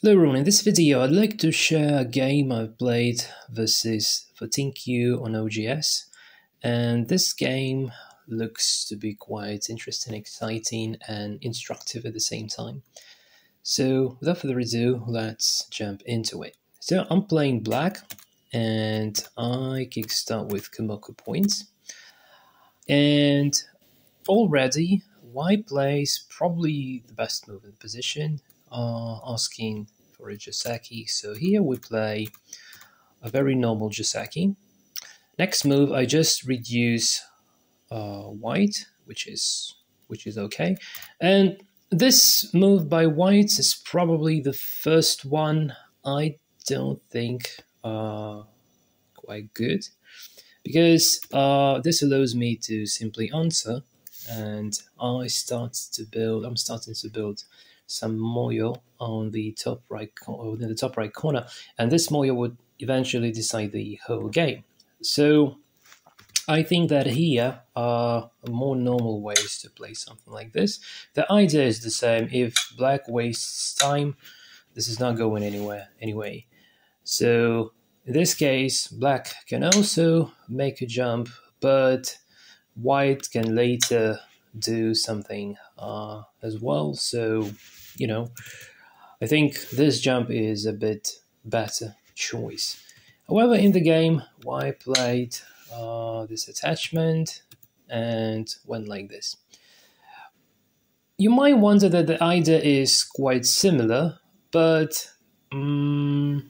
Hello everyone, in this video I'd like to share a game I've played versus xiangqi on OGS, and this game looks to be quite interesting, exciting and instructive at the same time. So without further ado, let's jump into it. So I'm playing black and I kickstart with Kumoko points, and already white plays probably the best move in the position, asking for a janggi. So here we play a very normal janggi. Next move, I just reduce white, which is okay. And this move by white is probably the first one I don't think quite good, because this allows me to simply answer, and I'm starting to build some moyo on the top right, within the top right corner, and this moyo would eventually decide the whole game. So I think that here are more normal ways to play something like this. The idea is the same. If black wastes time, this is not going anywhere anyway. So in this case, black can also make a jump, but white can later do something as well. So, you know, I think this jump is a bit better choice. However, in the game, white played this attachment and went like this. You might wonder that the idea is quite similar, but I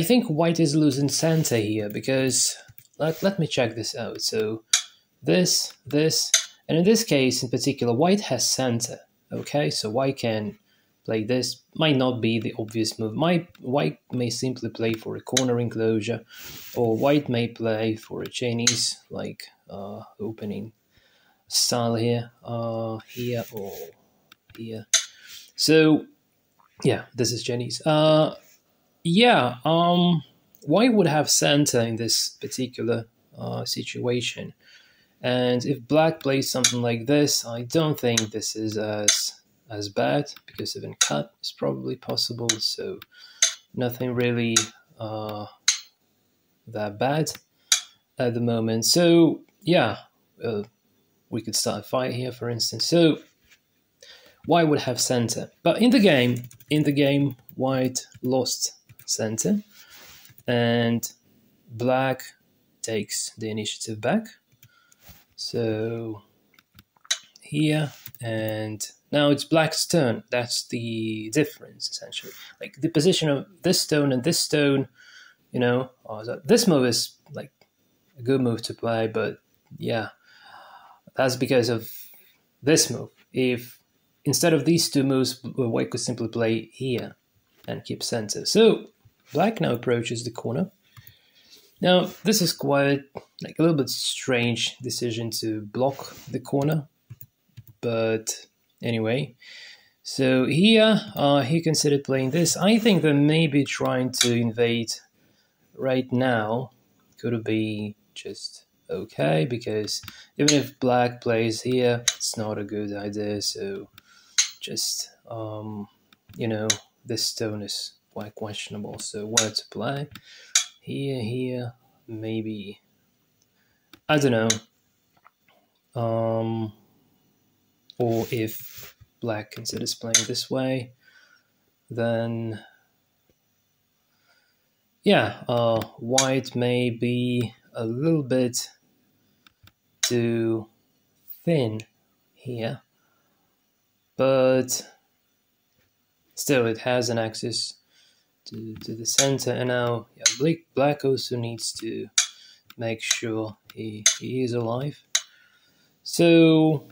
think white is losing center here, because let me check this out. So this, and in this case in particular, white has center. Okay, so white can play this. Might not be the obvious move. White may simply play for a corner enclosure, or white may play for a Chinese like opening style here, here or here. So yeah, this is Chinese. White would have center in this particular situation. And if black plays something like this, I don't think this is as bad, because even cut is probably possible. So nothing really that bad at the moment. So yeah, we could start a fight here, for instance. So white would have center, but in the game, white lost center, and black takes the initiative back. So here, and now it's black's turn. That's the difference, essentially. Like the position of this stone and this stone, you know, this move is like a good move to play, but yeah, that's because of this move. If instead of these two moves, white could simply play here and keep center. So black now approaches the corner. Now, this is quite like a little bit strange decision to block the corner, but anyway. So here, he considered playing this. I think that maybe trying to invade right now could be just okay, because even if black plays here, it's not a good idea. So just, you know, this stone is quite questionable. So where to play? Here, maybe, I don't know. Or if black considers playing this way, then yeah, white may be a little bit too thin here, but still it has an access to the center. And now yeah, black also needs to make sure he is alive. So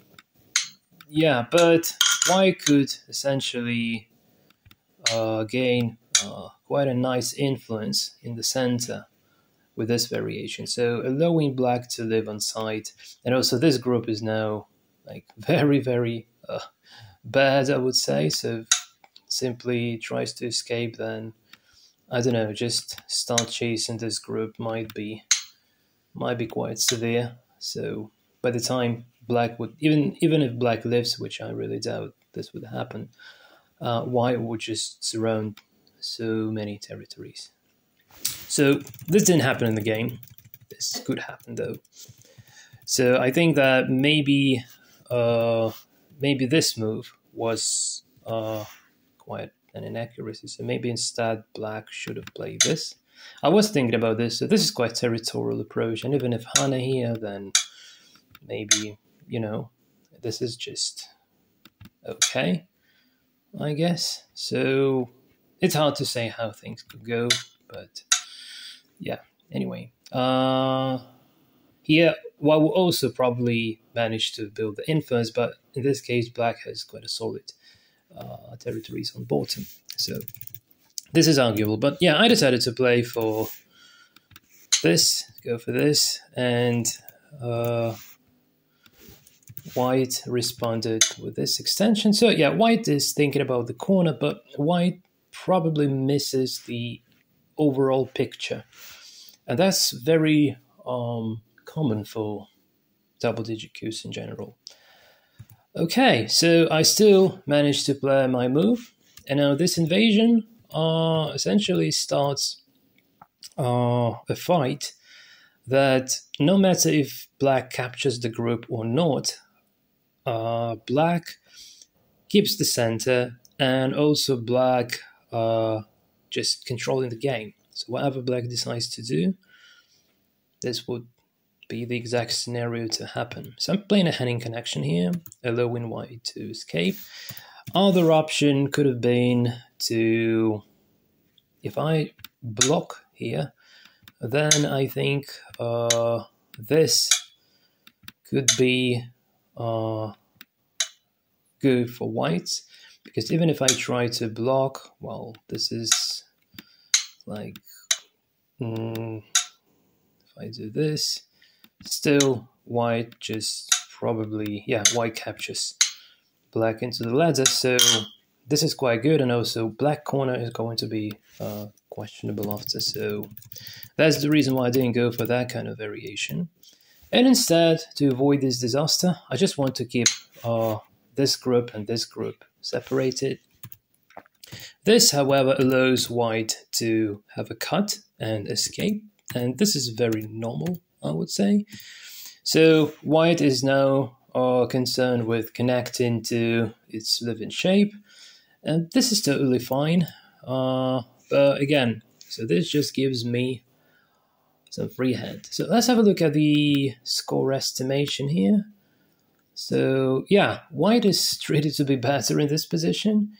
yeah, but white could essentially gain quite a nice influence in the center with this variation, so allowing black to live on site. And also this group is now like very, very bad, I would say. So if simply tries to escape, then I don't know, just start chasing this group might be quite severe. So by the time black would, even if black lives, which I really doubt this would happen. White would just surround so many territories. So this didn't happen in the game. This could happen though. So I think that maybe this move was quite an inaccuracy. So maybe instead black should have played this. I was thinking about this. So this is quite territorial approach. And even if Hana here, then maybe, this is just okay, I guess. So it's hard to say how things could go, but yeah, anyway. Here, well, we'll also probably manage to build the inverse, but in this case, black has quite a solid territories on bottom. So this is arguable, but yeah, I decided to play for this, go for this, and white responded with this extension. So yeah, white is thinking about the corner, but white probably misses the overall picture. And that's very common for double-digit coups in general. Okay, so I still managed to play my move. And now this invasion essentially starts a fight that no matter if black captures the group or not, black keeps the center, and also black just controlling the game. So whatever black decides to do, this would be the exact scenario to happen. So I'm playing a Henning connection here, allowing white to escape. Other option could have been to, if I block here, then I think this could be good for white, because even if I try to block, well, this is like, if I do this, still white just probably, yeah, white captures black into the ladder, so this is quite good, and also black corner is going to be questionable after, so that's the reason why I didn't go for that kind of variation. And instead, to avoid this disaster, I just want to keep this group and this group separated. This, however, allows white to have a cut and escape, and this is very normal, I would say. So white is now concerned with connecting to its living shape, and this is totally fine. But again, so this just gives me some free hand. So let's have a look at the score estimation here. So yeah, white is treated to be better in this position.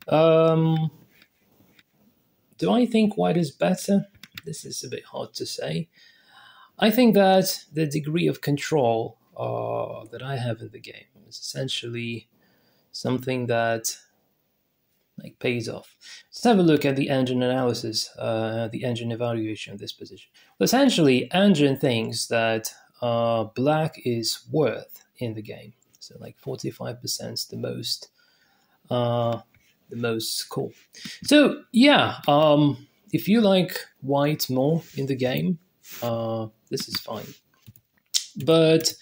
Do I think white is better? This is a bit hard to say. I think that the degree of control that I have in the game is essentially something that pays off. Let's have a look at the engine analysis, the engine evaluation of this position. Well, essentially, engine thinks that black is worth in the game. So 45% is the most score. So yeah, if you like white more in the game, this is fine. But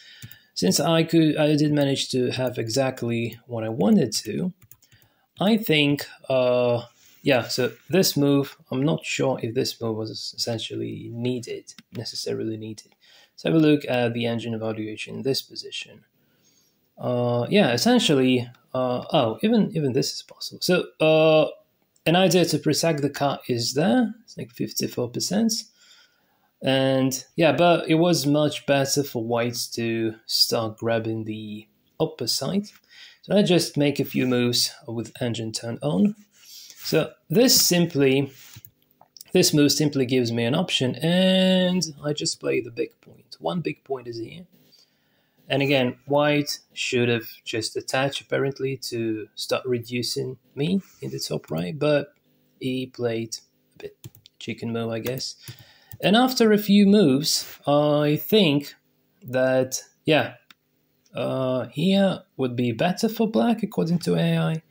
since I did manage to have exactly what I wanted to, I think, yeah, so this move, I'm not sure if this move was essentially necessarily needed. Let's have a look at the engine evaluation in this position. Yeah, essentially, even this is possible. So an idea to protect the car is there. It's 54%. And yeah, but it was much better for whites to start grabbing the upper side. So I just make a few moves with engine turned on. So this move simply gives me an option, and I just play the big point. One big point is here. And again, white should have just attached apparently to start reducing me in the top right, but he played a bit chicken move, I guess. And after a few moves, I think that, yeah, here would be better for black according to AI.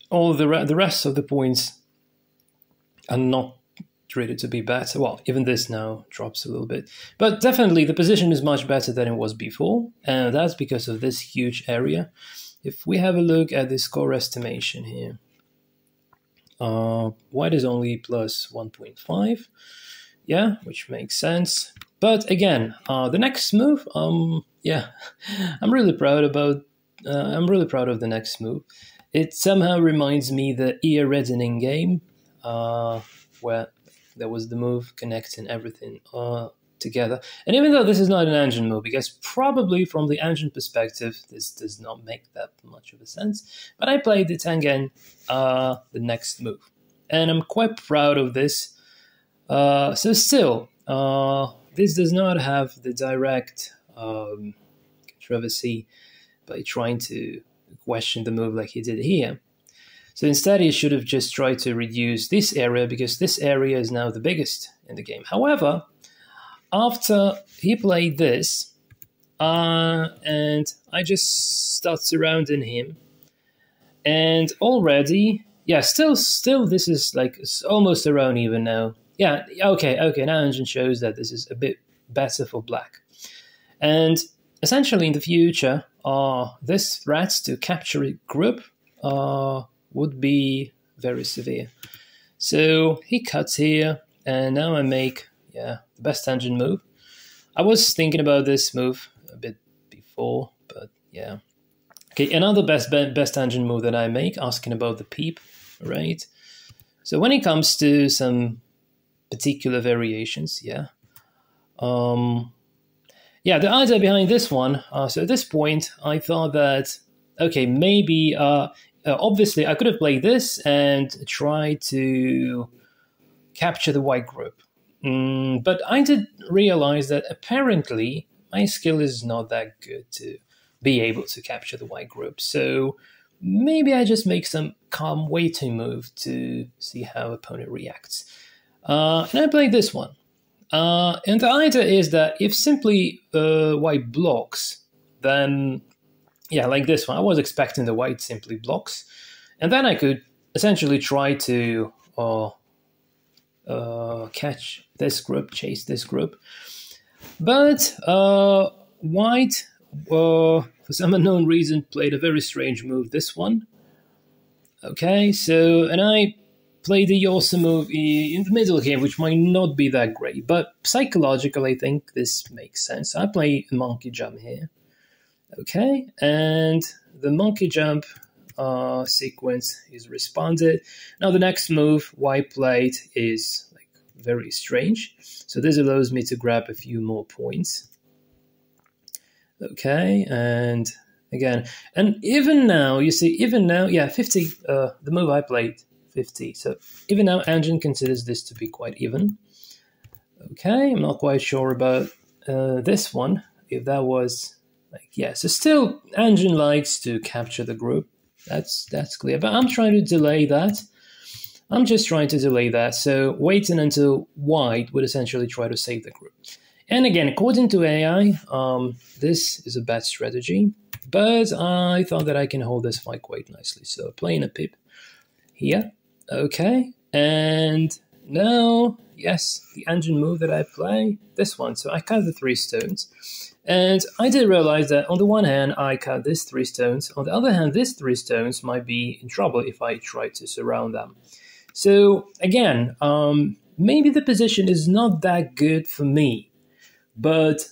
All the rest of the points are not treated to be better. Well, even this now drops a little bit. But definitely the position is much better than it was before, and that's because of this huge area. if we have a look at the score estimation here, white is only plus 1.5, yeah, which makes sense. But again, the next move, yeah, I'm really proud of the next move. It somehow reminds me the ear reddening game, where there was the move connecting everything together. And even though this is not an engine move, because probably from the engine perspective, this does not make that much of a sense, but I played it again, the next move. And I'm quite proud of this. So still, this does not have the direct controversy by trying to question the move like he did here. So instead, he should have just tried to reduce this area, because this area is now the biggest in the game. However, after he played this, and I just start surrounding him, and already, yeah, still, this is like it's almost around even now. Yeah, okay, now engine shows that this is a bit better for black. And essentially in the future, this threat to capture a group would be very severe. So he cuts here, and now I make, the best engine move. I was thinking about this move a bit before, but yeah. Okay, another best engine move that I make, asking about the peep, right? So when it comes to some particular variations, the idea behind this one, so at this point, I thought that, okay, maybe, obviously, I could have played this and tried to capture the white group. But I did realize that apparently my skill is not that good to be able to capture the white group. So maybe I just make some calm waiting move to see how opponent reacts. And I played this one. And the idea is that if simply white blocks, then, like this one, I was expecting the white simply blocks. And then I could essentially try to catch this group, chase this group. But white, for some unknown reason, played a very strange move, this one. Okay, so, and I played the Yosa move in the middle here, which might not be that great, but psychologically, I think this makes sense. I play a monkey jump here. Okay, and the monkey jump sequence is responded. Now the next move, white played, is like very strange. So this allows me to grab a few more points. Okay, and again, and even now, you see, 50, the move I played, 50. So even now, engine considers this to be quite even. Okay, I'm not quite sure about this one, if that was like, so still engine likes to capture the group. That's clear, but I'm trying to delay that. I'm just trying to delay that, so waiting until white would essentially try to save the group. And again, according to AI, this is a bad strategy, but I thought that I can hold this fight quite nicely. So playing a pip here, okay, and now, yes, the engine move that I play, this one. So I cut the 3 stones. And I did realize that on the one hand, I cut these 3 stones. On the other hand, these 3 stones might be in trouble if I try to surround them. So again, maybe the position is not that good for me. But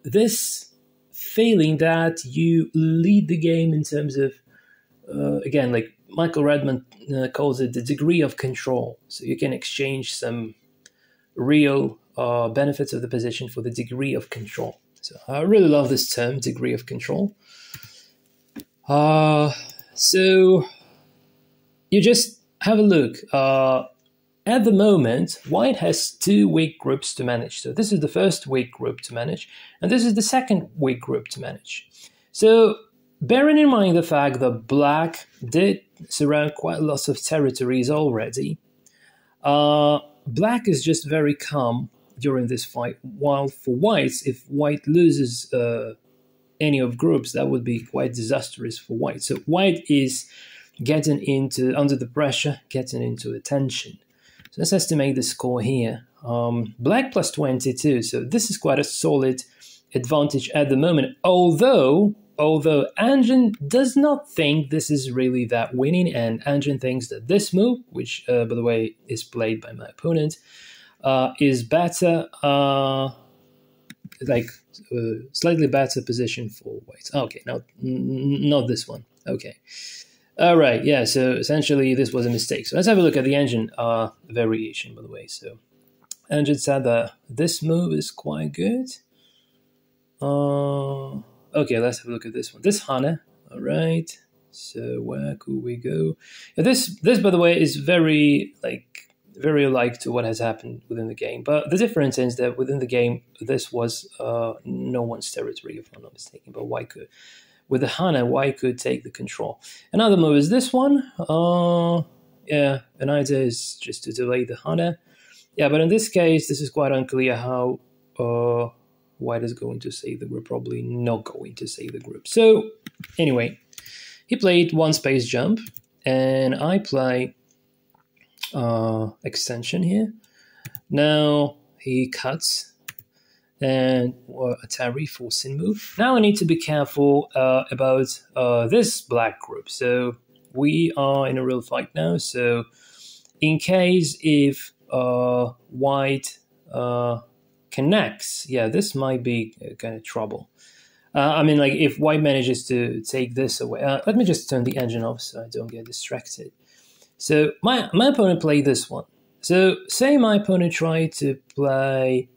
this feeling that you lead the game in terms of, again, like Michael Redmond calls it the degree of control. So you can exchange some real benefits of the position for the degree of control. So I really love this term, degree of control. So you just have a look. At the moment, white has 2 weak groups to manage. So this is the first weak group to manage, and this is the second weak group to manage. So bearing in mind the fact that black did surround quite lots of territories already, black is just very calm during this fight, while for whites, if white loses any of groups, that would be quite disastrous for white. So white is getting into, under the pressure, getting into attention. So let's estimate the score here. Black plus 22, so this is quite a solid advantage at the moment, although although Engine does not think this is really that winning, and Engine thinks that this move, which by the way is played by my opponent, is better, slightly better position for white. Okay, no, not this one. Okay. All right, yeah, so essentially this was a mistake. So let's have a look at the Engine variation, by the way. So Engine said that this move is quite good. Okay, let's have a look at this one. This Hana, all right. So where could we go? Yeah, this, by the way, is very alike to what has happened within the game. But the difference is that within the game, this was no one's territory, if I'm not mistaken. But white could, with the Hana, white could take the control. Another move is this one. Yeah, an idea is just to delay the Hana. Yeah, but in this case, this is quite unclear how white is going to save the group. Probably not going to save the group. So anyway, he played one space jump, and I play extension here. Now he cuts and Atari forcing move. Now I need to be careful about this black group. So we are in a real fight now. So in case if white connects, yeah, this might be kind of trouble. I mean, like if white manages to take this away. Let me just turn the engine off so I don't get distracted. So my opponent played this one. So say my opponent tried to play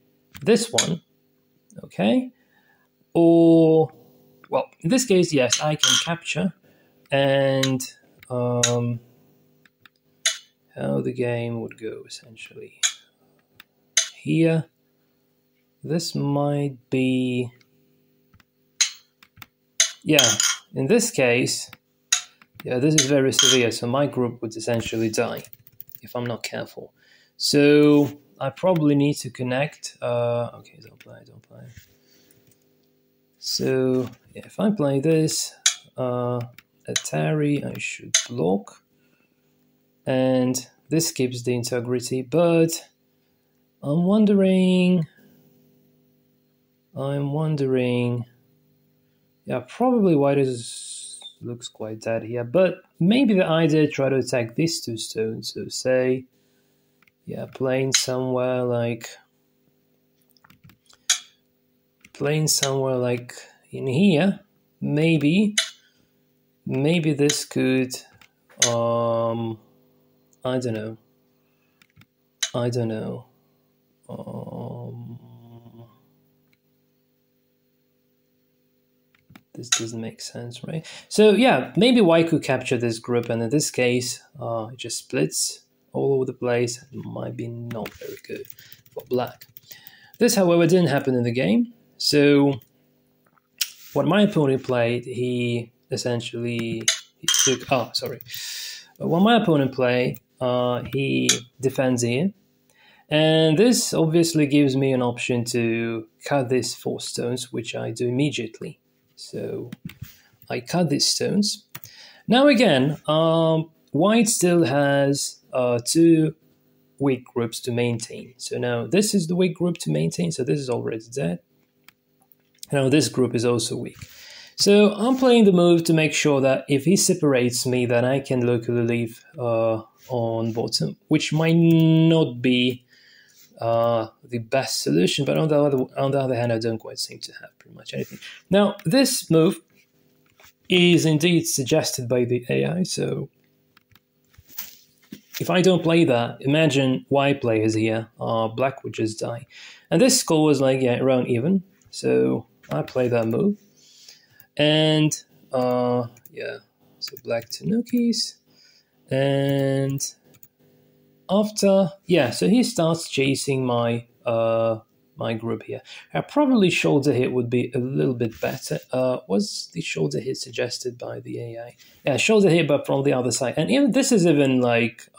this one, okay? Or, well, in this case, yes, I can capture. And how the game would go, essentially. Here, this might be... Yeah, in this case... Yeah, this is very severe, so my group would essentially die if I'm not careful. So I probably need to connect. Okay, don't play. So yeah, if I play this, Atari, I should block. And this keeps the integrity, but I'm wondering, yeah, probably white looks quite dead here, but maybe the idea try to attack these two stones. So say, yeah, playing somewhere like in here. Maybe this could, I don't know. This doesn't make sense, right? So yeah, maybe white could capture this group, and in this case, it just splits all over the place. It might be not very good for black. This, however, didn't happen in the game. So what my opponent played, he took... Oh, sorry. What my opponent played, he defends here. And this obviously gives me an option to cut these 4 stones, which I do immediately. So I cut these stones. Now again, white still has 2 weak groups to maintain. So now this is the weak group to maintain. So this is already dead. Now this group is also weak. So I'm playing the move to make sure that if he separates me, then I can locally leave on bottom, which might not be the best solution, but on the other hand, I don't quite seem to have pretty much anything. Now, this move is indeed suggested by the AI, so if I don't play that, imagine white players here, black would just die. And this score was like, yeah, around even, so I play that move. And, yeah, so black tanukis, and... after, yeah, so he starts chasing my my group here. Probably shoulder hit would be a little bit better. Was the shoulder hit suggested by the AI? Yeah, shoulder hit, but from the other side. And even this is even like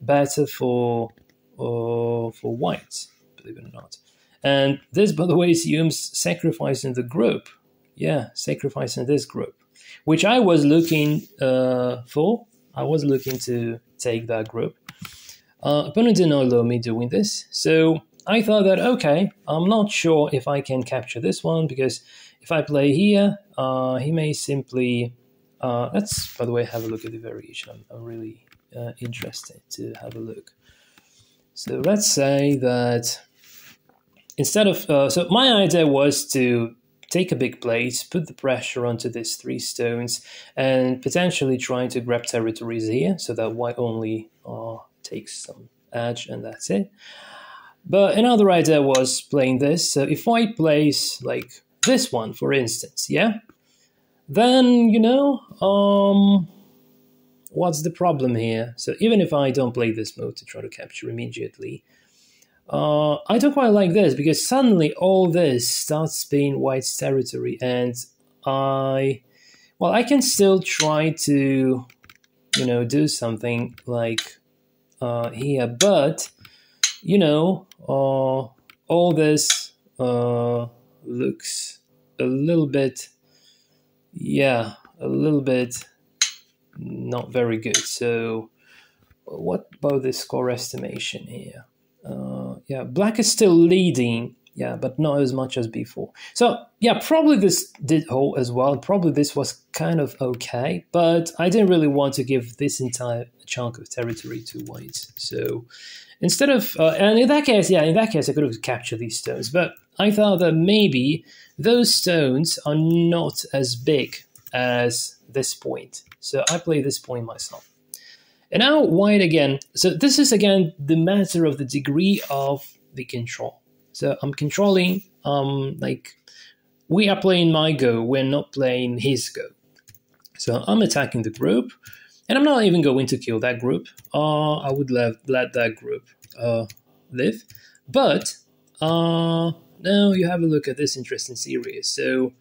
better for whites, believe it or not. And this, by the way, assumes sacrificing the group. Yeah, sacrificing this group, which I was looking for. I was looking to take that group. Opponent did not allow me doing this, so I thought that, okay, I'm not sure if I can capture this one, because if I play here, he may simply. Let's, by the way, have a look at the variation. I'm really interested to have a look. So let's say that instead of so my idea was to take a big plate, put the pressure onto these 3 stones, and potentially trying to grab territories here, so that white only takes some edge, and that's it. But another idea was playing this. So if white plays like this one, for instance, yeah, then, you know, what's the problem here? So even if I don't play this move to try to capture immediately, I don't quite like this, because suddenly all this starts being white's territory, and I can still try to, you know, do something like here, but, you know, all this looks a little bit, yeah, a little bit not very good. So what about the score estimation here? Yeah, black is still leading, yeah, but not as much as before. So yeah, probably this did hold as well. Probably this was kind of okay, but I didn't really want to give this entire chunk of territory to white. So instead of, and in that case, yeah, in that case, I could have captured these stones, but I thought that maybe those stones are not as big as this point. So I play this point myself. And now white again. So this is again the matter of the degree of the control. So I'm controlling, like we are playing my go, we're not playing his go. So I'm attacking the group, and I'm not even going to kill that group. I would let that group live. But now you have a look at this interesting series. So,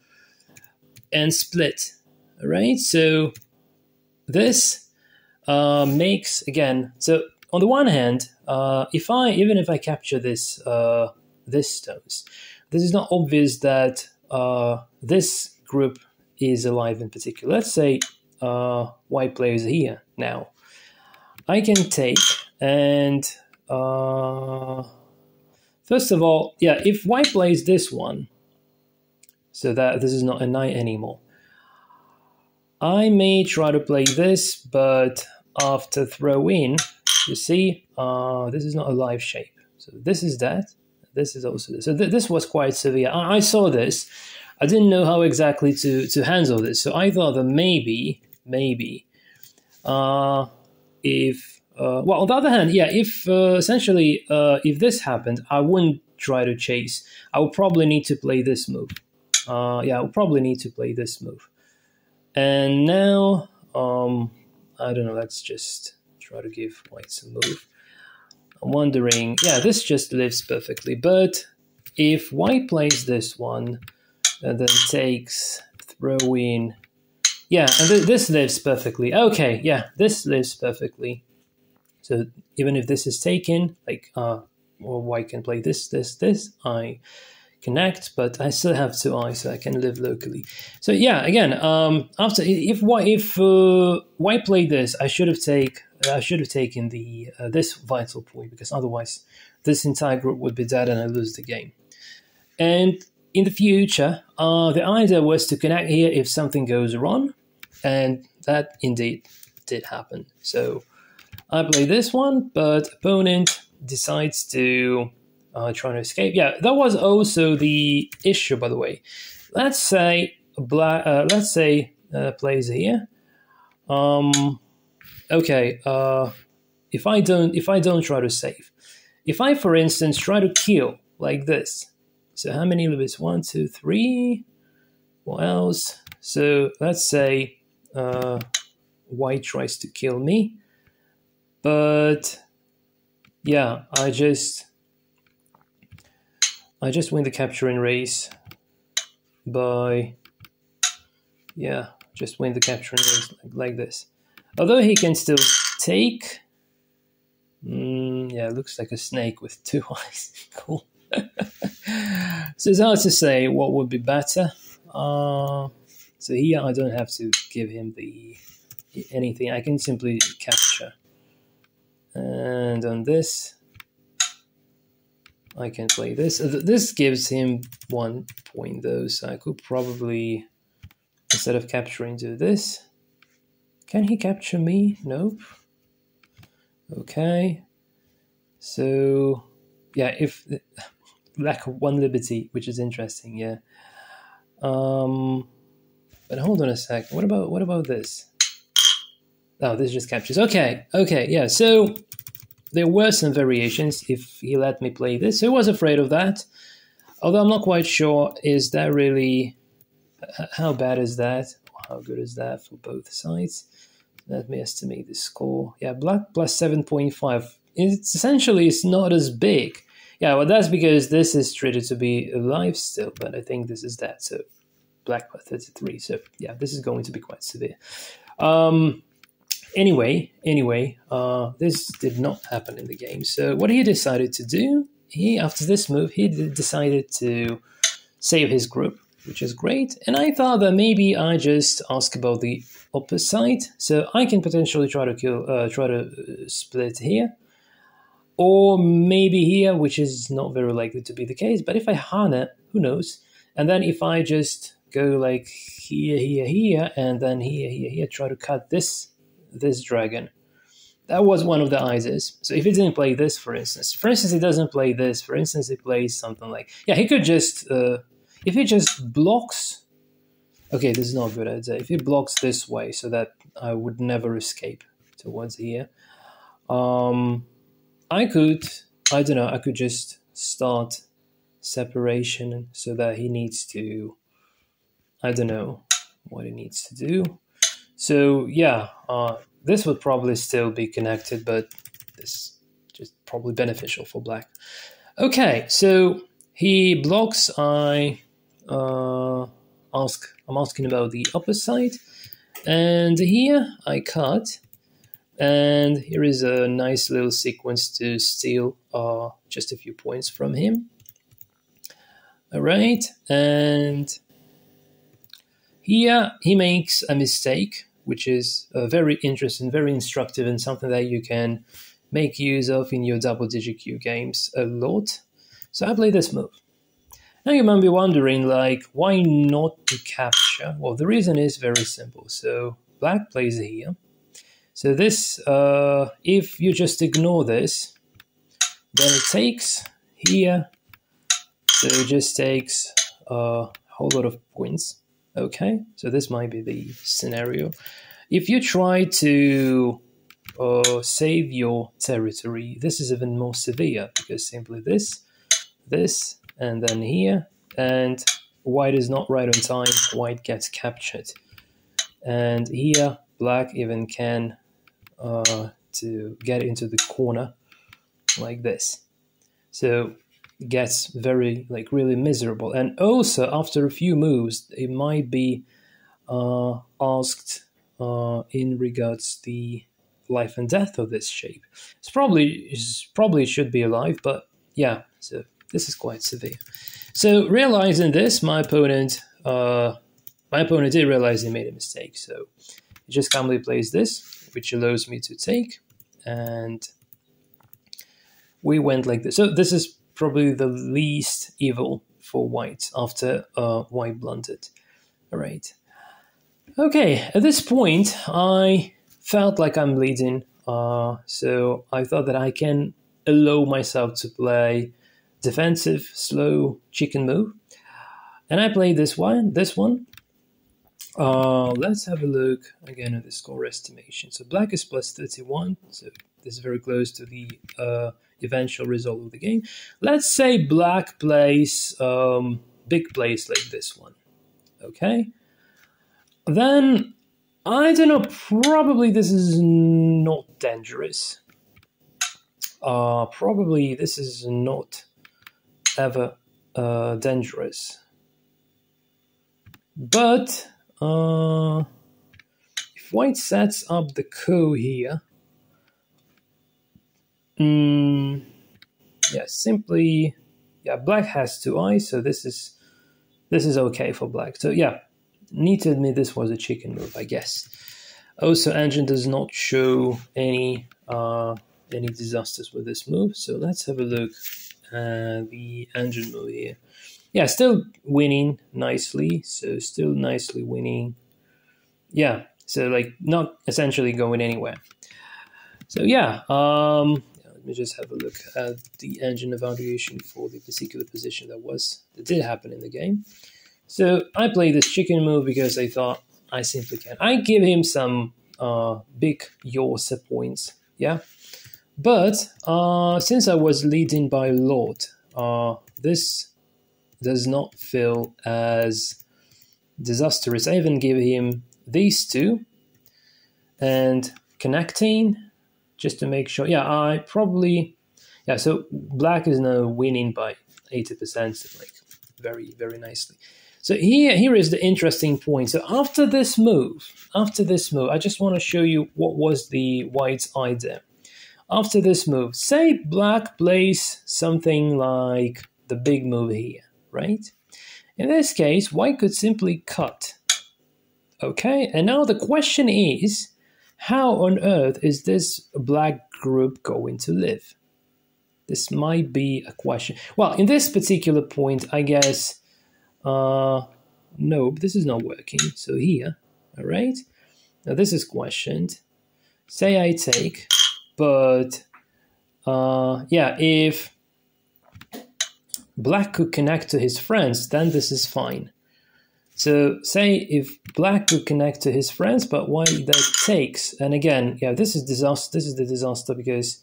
and split, all right? So this makes, again, so on the one hand, even if I capture this stones, this is not obvious that this group is alive in particular. Let's say white plays here now. I can take and first of all, yeah, if white plays this one, so that this is not a knight anymore, I may try to play this, but after throw in, you see, this is not a live shape. So this is that. This is also this. So this was quite severe. I saw this. I didn't know how exactly to handle this. So I thought that maybe, if, well, on the other hand, yeah, if essentially, if this happened, I wouldn't try to chase. I would probably need to play this move. Yeah, I would probably need to play this move. And now, I don't know, let's just try to give white some move. I'm wondering, yeah, this just lives perfectly, but if white plays this one, and then takes, throw in, yeah, and this lives perfectly. Okay, yeah, this lives perfectly. So even if this is taken, like, or white can play this, I connect, but I still have 2 eyes, so I can live locally. So yeah, again, after if white played this, I should have taken the this vital point, because otherwise this entire group would be dead and I lose the game. And in the future, the idea was to connect here if something goes wrong, and that indeed did happen. So I play this one, but opponent decides to trying to escape. Yeah, that was also the issue, by the way. Let's say black. Let's say plays here. Okay. If I don't try to save, if I, for instance, try to kill like this. So how many limits? 1, 2, 3. What else? So let's say white tries to kill me, but yeah, I just win the capturing race by, yeah, just win the capturing race like this. Although he can still take, yeah, it looks like a snake with 2 eyes. Cool. So it's hard to say what would be better. So here I don't have to give him anything. I can simply capture. And on this, I can play this. This gives him 1 point though, so I could probably, instead of capturing, do this. Can he capture me? Nope. Okay. So, yeah, if lack of 1 liberty, which is interesting, yeah. But hold on a sec. What about this? Oh, this just captures. Okay, yeah. So there were some variations if he let me play this. So I was afraid of that. Although I'm not quite sure, is that really, how bad is that? How good is that for both sides? Let me estimate the score. Yeah, black plus 7.5. It's not as big. Yeah, well, that's because this is treated to be alive still, but I think this is that. So black plus 33. So yeah, this is going to be quite severe. Anyway, this did not happen in the game. So what he decided to do, after this move, he decided to save his group, which is great. And I thought that maybe I just ask about the upper side, so I can potentially try to split here, or maybe here, which is not very likely to be the case. But if I Hana, who knows? And then if I just go like here, and then here, try to cut this dragon. That was one of the ideas. So if he didn't play this, for instance, he doesn't play this. For instance, he plays something like, yeah, he could just, if he just blocks, okay, this is not a good idea. If he blocks this way so that I would never escape towards here, I could just start separation so that he needs to, I don't know what he needs to do. So yeah, this would probably still be connected, but this is just probably beneficial for black. Okay, so he blocks. I'm asking about the upper side, and here I cut, and here is a nice little sequence to steal just a few points from him. All right, and here he makes a mistake, which is very interesting, very instructive, and something that you can make use of in your double-digit Q games a lot. So I play this move. Now you might be wondering, like, why not to capture? Well, the reason is very simple. So black plays here. So this, if you just ignore this, then it takes here. So it just takes a whole lot of points. Okay, so this might be the scenario. If you try to save your territory, this is even more severe, because simply this, and then here, and white is not right on time, white gets captured. And here, black even can to get into the corner like this. So it gets very, like, really miserable. And also, after a few moves, it might be asked in regards the life and death of this shape. It probably should be alive, but yeah, so this is quite severe. So realizing this, my opponent did realize he made a mistake. So he just calmly plays this, which allows me to take, and we went like this. So this is probably the least evil for white after white blunted. All right. Okay, at this point, I felt like I'm leading, so I thought that I can allow myself to play defensive, slow chicken move. And I played this one. Let's have a look again at the score estimation. So black is plus 31, so this is very close to the eventual result of the game. Let's say black plays big plays like this one. Okay? Then, I don't know, probably this is not dangerous. Probably this is not ever dangerous. But if white sets up the ko here, black has 2 eyes, so this is okay for black. So yeah, need to admit this was a chicken move, I guess. Also, engine does not show any disasters with this move, so let's have a look the engine move here. Yeah, still winning nicely. So still nicely winning. Yeah, so like not essentially going anywhere. So yeah, let me just have a look at the engine evaluation for the particular position that did happen in the game. So I played this chicken move because I thought I simply can. I give him some big Yorsa points, yeah. But since I was leading by a lot, this does not feel as disastrous. I even give him these two and connecting just to make sure. Yeah, I probably, yeah, so black is now winning by 80%, like very, very nicely. So here is the interesting point. So after this move, I just want to show you what was the white's idea. After this move, say black plays something like the big move here, right? In this case, white could simply cut. Okay, and now the question is, how on earth is this black group going to live? This might be a question. Well, in this particular point, I guess, no, this is not working. So here, all right? Now this is questioned. Say I take, but yeah, if black could connect to his friends, then this is fine. So say if black could connect to his friends, but white that takes, and again, yeah, this is disaster. This is the disaster because,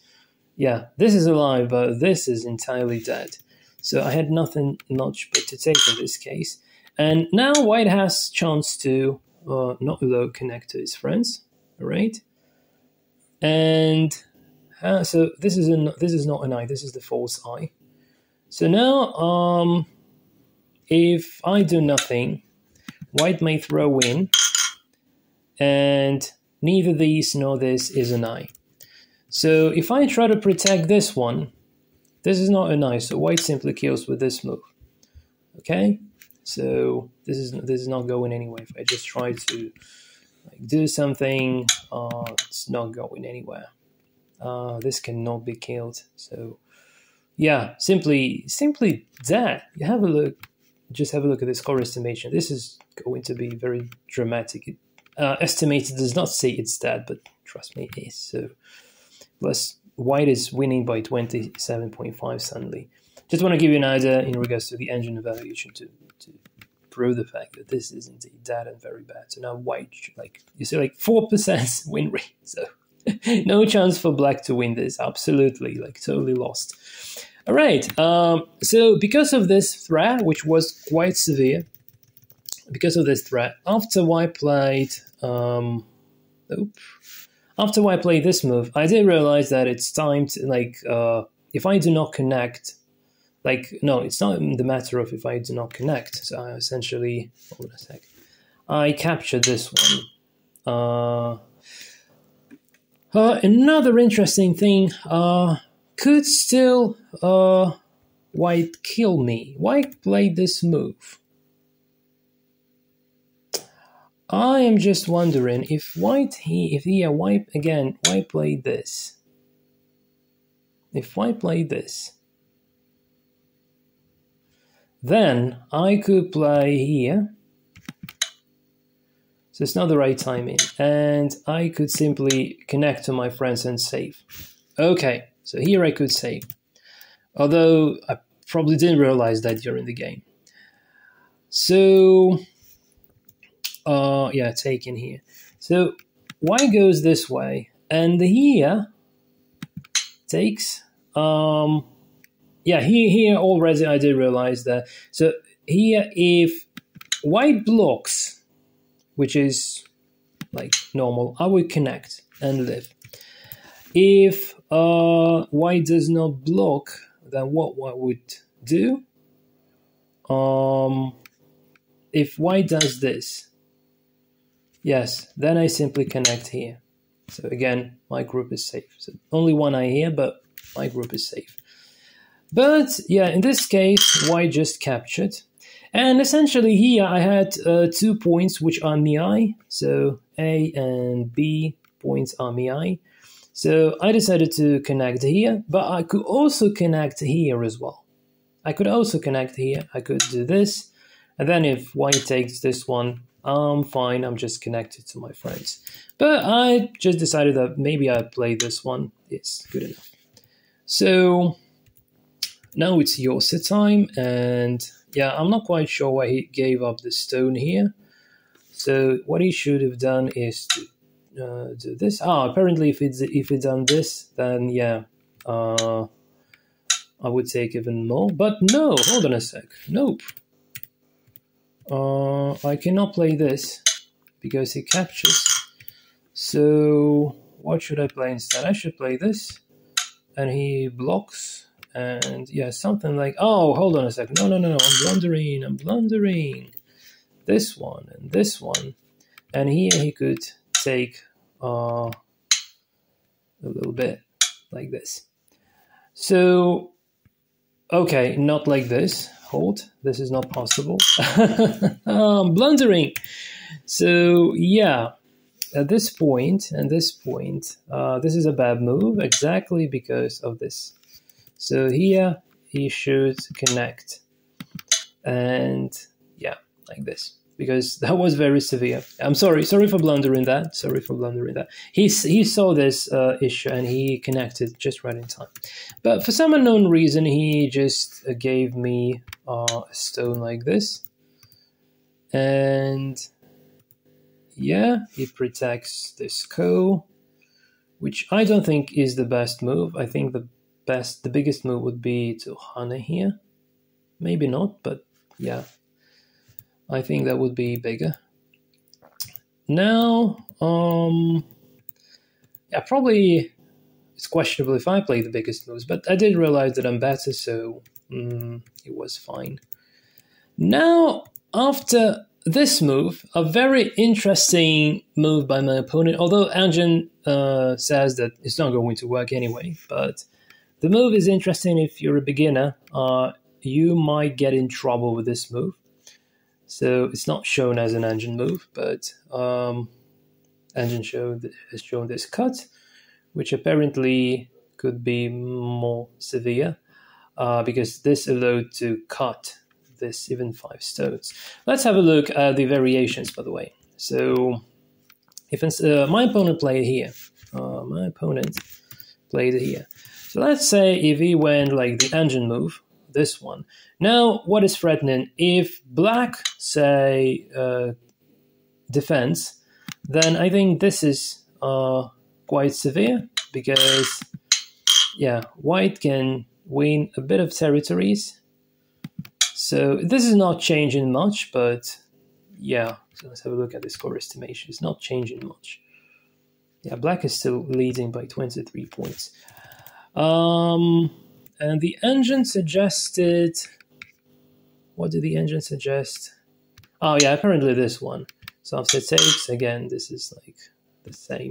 yeah, this is alive, but this is entirely dead. So I had nothing much but to take in this case. And now white has chance to not allow connect to his friends, all right? And so this is not an eye. This is the false eye. So now, if I do nothing, white may throw in, and neither these nor this is an eye. So if I try to protect this one, this is not an eye. So white simply kills with this move. Okay, so this is not going anywhere. If I just try to do something, it's not going anywhere. This cannot be killed. So yeah, simply that. You have a look. Just have a look at this color estimation. This is going to be very dramatic. Estimated does not say it's dead, but trust me, it is. So plus white is winning by 27.5 suddenly. Just want to give you an idea in regards to the engine evaluation to prove the fact that this is indeed dead and very bad. So now white, like you see, like 4% win rate. So no chance for black to win this. Absolutely, like totally lost. All right. So because of this threat, which was quite severe, because of this threat, after white played, after white played this move, I did realize that it's time to like, if I do not connect, like no, it's not the matter of if I do not connect. So I essentially, hold on a sec, I captured this one. Another interesting thing. Could still white kill me? White played this move. I am just wondering if white played this. If white played this, then I could play here. So it's not the right timing, and I could simply connect to my friends and save. Okay. So here I could save, although I probably didn't realize that during the game. So, yeah, taken here. So white goes this way, and here takes, yeah, here already I did realize that. So here, if white blocks, which is like normal, I would connect and live. If white does not block, then what white would do? If white does this, yes, then I simply connect here. So again, my group is safe. So only one eye here, but my group is safe. But yeah, in this case, white just captured. And essentially here I had 2 points which are mi. So A and B points are mi. So I decided to connect here, but I could also connect here as well. I could also connect here. I could do this. And then if white takes this one, I'm fine. I'm just connected to my friends. But I just decided that maybe I play this one. It's good enough. So now it's Yosa time. And yeah, I'm not quite sure why he gave up the stone here. So what he should have done is to do this. Apparently if it's done this, then yeah, I would take even more. But no, hold on a sec. Nope. I cannot play this because he captures. So what should I play instead? I should play this, and he blocks. And yeah, something like, oh, hold on a sec. No, I'm blundering. This one and this one. And here he could take a little bit like this. So, okay, not like this. Hold, this is not possible. I'm blundering. So, yeah, at this point and this point, this is a bad move exactly because of this. So here he should connect. And yeah, like this. Because that was very severe. I'm sorry for blundering that. He saw this issue and he connected just right in time. But for some unknown reason, he just gave me a stone like this. And yeah, he protects this ko, which I don't think is the best move. I think the biggest move would be to Hana here. Maybe not, but yeah. I think that would be bigger. Now, yeah, probably it's questionable if I play the biggest moves, but I did realize that I'm better, so it was fine. Now, after this move, a very interesting move by my opponent, although Anjan says that it's not going to work anyway, but the move is interesting if you're a beginner. You might get in trouble with this move. So it's not shown as an Anjan move, but Anjan has shown this cut, which apparently could be more severe because this allowed to cut this even 5 stones. Let's have a look at the variations, by the way. So if my opponent played here, So let's say if he went like the Anjan move, this one. Now, what is threatening? If black, say, defends, then I think this is quite severe because, yeah, white can win a bit of territories. So this is not changing much, but yeah, so let's have a look at the score estimation. It's not changing much. Yeah, black is still leading by 23 points. And the engine suggested... What did the engine suggest? Oh, yeah, apparently this one. So offset takes, again, this is like the same.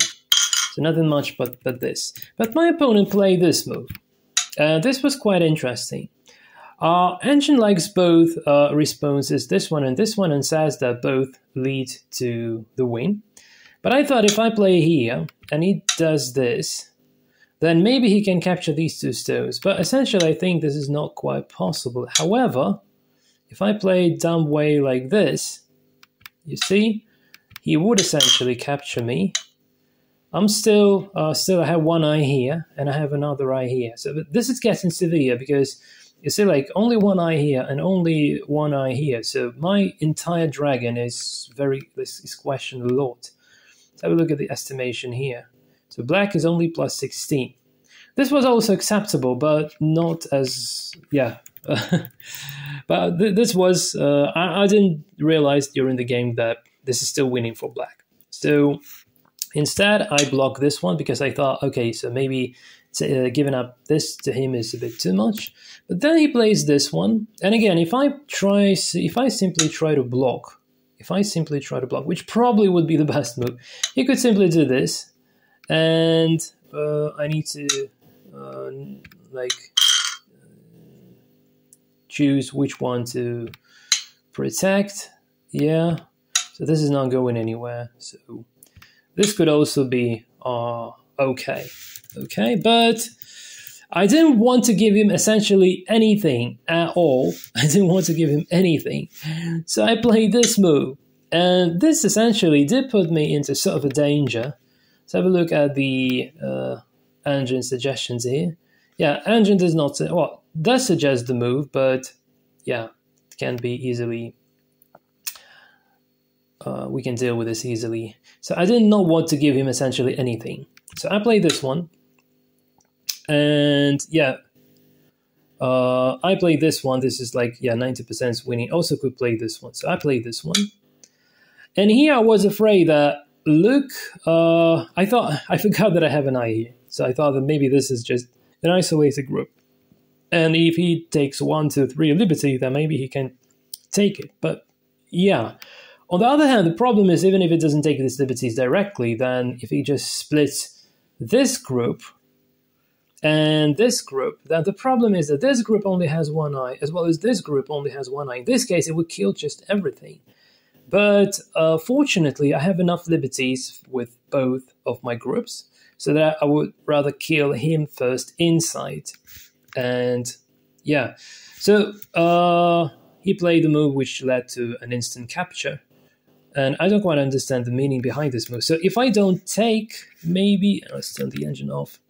So nothing much but this. But my opponent played this move. This was quite interesting. Engine likes both responses, this one, and says that both lead to the win. But I thought if I play here, and he does this, then maybe he can capture these 2 stones. But essentially, I think this is not quite possible. However, if I play dumb way like this, you see, he would essentially capture me. I'm still I have one eye here, and I have another eye here. So this is getting severe because you see, like, only one eye here and only one eye here. So my entire dragon is questioned a lot. Let's have a look at the estimation here. So black is only plus 16. This was also acceptable, but not as, yeah. But this was, I didn't realize during the game that this is still winning for black. So instead, I block this one because I thought, okay, so maybe giving up this to him is a bit too much. But then he plays this one. And again, if I simply try to block, which probably would be the best move, he could simply do this. And I need to choose which one to protect. Yeah, so this is not going anywhere. So this could also be okay, but I didn't want to give him essentially anything at all. I didn't want to give him anything. So I played this move. And this essentially did put me into sort of a danger. So have a look at the engine suggestions here. Yeah, engine does not say, well, does suggest the move, but yeah, it can be easily, we can deal with this easily. So I did not want to give him essentially anything. So I played this one. And yeah, I played this one. This is like, yeah, 90% winning. Also could play this one. So I played this one. And here I was afraid that, look, I forgot that I have an eye here. So I thought that maybe this is just an isolated group. And if he takes 1, 2, 3 liberty, then maybe he can take it. But yeah. On the other hand, the problem is even if it doesn't take these liberties directly, then if he just splits this group and this group, then the problem is that this group only has one eye, as well as this group only has one eye. In this case, it would kill just everything. But fortunately, I have enough liberties with both of my groups so that I would rather kill him first inside. And yeah, so he played the move which led to an instant capture. And I don't quite understand the meaning behind this move. So if I don't take, maybe, let's turn the engine off.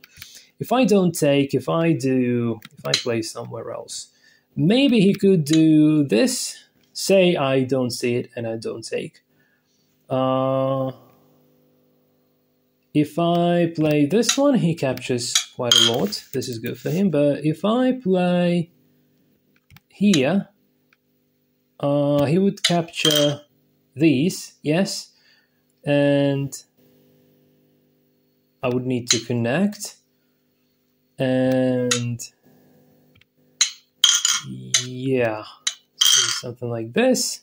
If I don't take, if I play somewhere else, maybe he could do this. Say I don't see it and I don't take. If I play this one, he captures quite a lot. This is good for him. But if I play here, he would capture these, yes. And I would need to connect. And yeah. Something like this,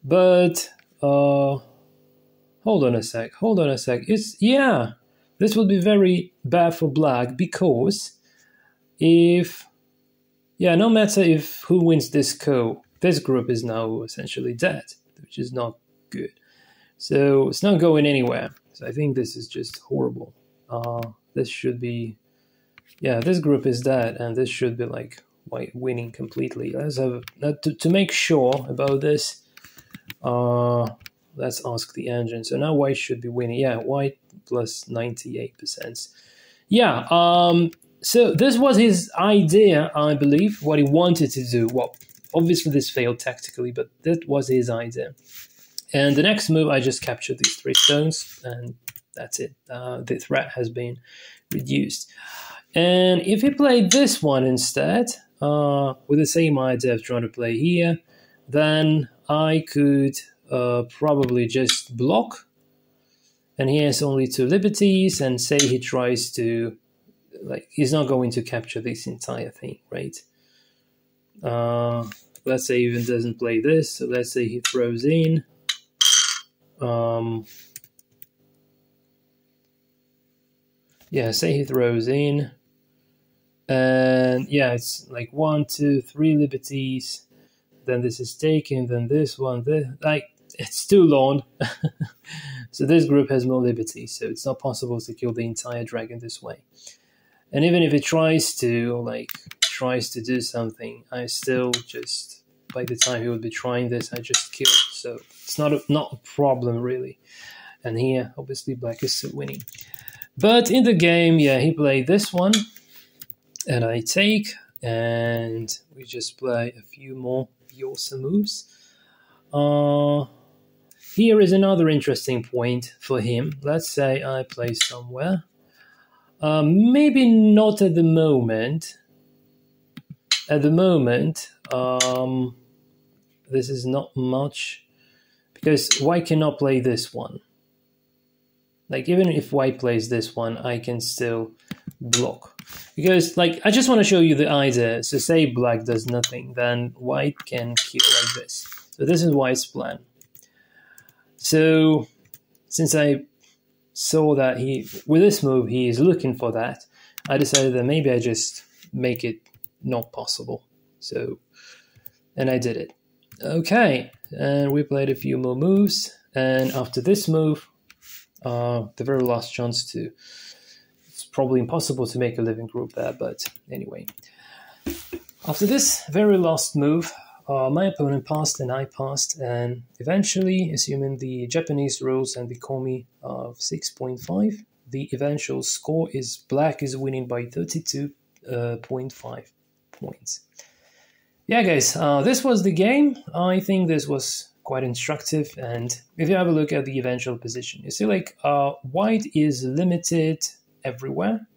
but hold on a sec. Yeah, this would be very bad for black because no matter if who wins this this group is now essentially dead, which is not good. So it's not going anywhere. So I think this is just horrible. This should be, yeah, this group is dead, and this should be like white winning completely. Let's have to make sure about this. Let's ask the engine. So now white should be winning. Yeah, white plus 98%. Yeah. So this was his idea, I believe, what he wanted to do. Well, obviously this failed tactically, but that was his idea. And the next move, I just captured these 3 stones, and that's it. The threat has been reduced. And if he played this one instead, with the same idea of trying to play here, then I could probably just block. And he has only 2 liberties, and say he tries to, like, he's not going to capture this entire thing, right? Let's say he even doesn't play this. So let's say he throws in. Yeah, say he throws in. And yeah, it's like 1, 2, 3 liberties. Then this is taken. Then this one. Like, it's too long. So this group has more liberties. So it's not possible to kill the entire dragon this way. And even if it tries to do something, I still just, by the time he would be trying this, I just kill. So it's not a problem really. And here, obviously, black is still winning. But in the game, yeah, he played this one. And I take, and we just play a few more Yosa moves. Here is another interesting point for him. Let's say I play somewhere. Maybe not at the moment. At the moment, this is not much, because white cannot play this one. Like, even if white plays this one, I can still block. Because, like, I just want to show you the idea. So say black does nothing, then white can kill like this. So this is white's plan. So since I saw that with this move, he is looking for that, I decided that maybe I just make it not possible. So, and I did it. Okay, and we played a few more moves. And after this move, the very last chance to probably impossible to make a living group there, but anyway. After this very last move, my opponent passed and I passed, and eventually, assuming the Japanese rules and the komi of 6.5, the eventual score is black is winning by 32.5 points. Yeah, guys, this was the game. I think this was quite instructive, and if you have a look at the eventual position, you see like white is limited everywhere.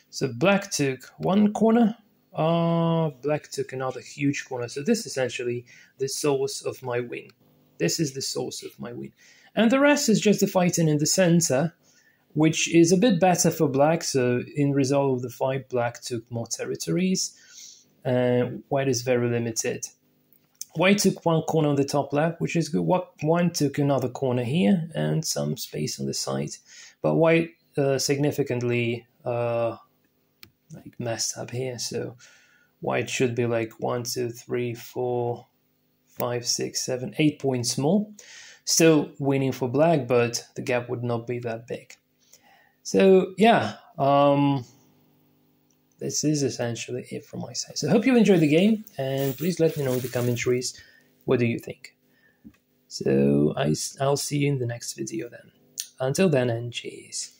So black took one corner, black took another huge corner. So this is essentially the source of my win. This is the source of my win. And the rest is just the fighting in the center, which is a bit better for black. So in result of the fight, black took more territories, and white is very limited. White took one corner on the top left, which is good. One took another corner here and some space on the side. But white significantly like messed up here. So white should be like 1, 2, 3, 4, 5, 6, 7, 8 points more. Still winning for black, but the gap would not be that big. So yeah, this is essentially it from my side. So I hope you enjoyed the game, and please let me know in the commentaries what do you think. So I'll see you in the next video then. Until then, and cheers.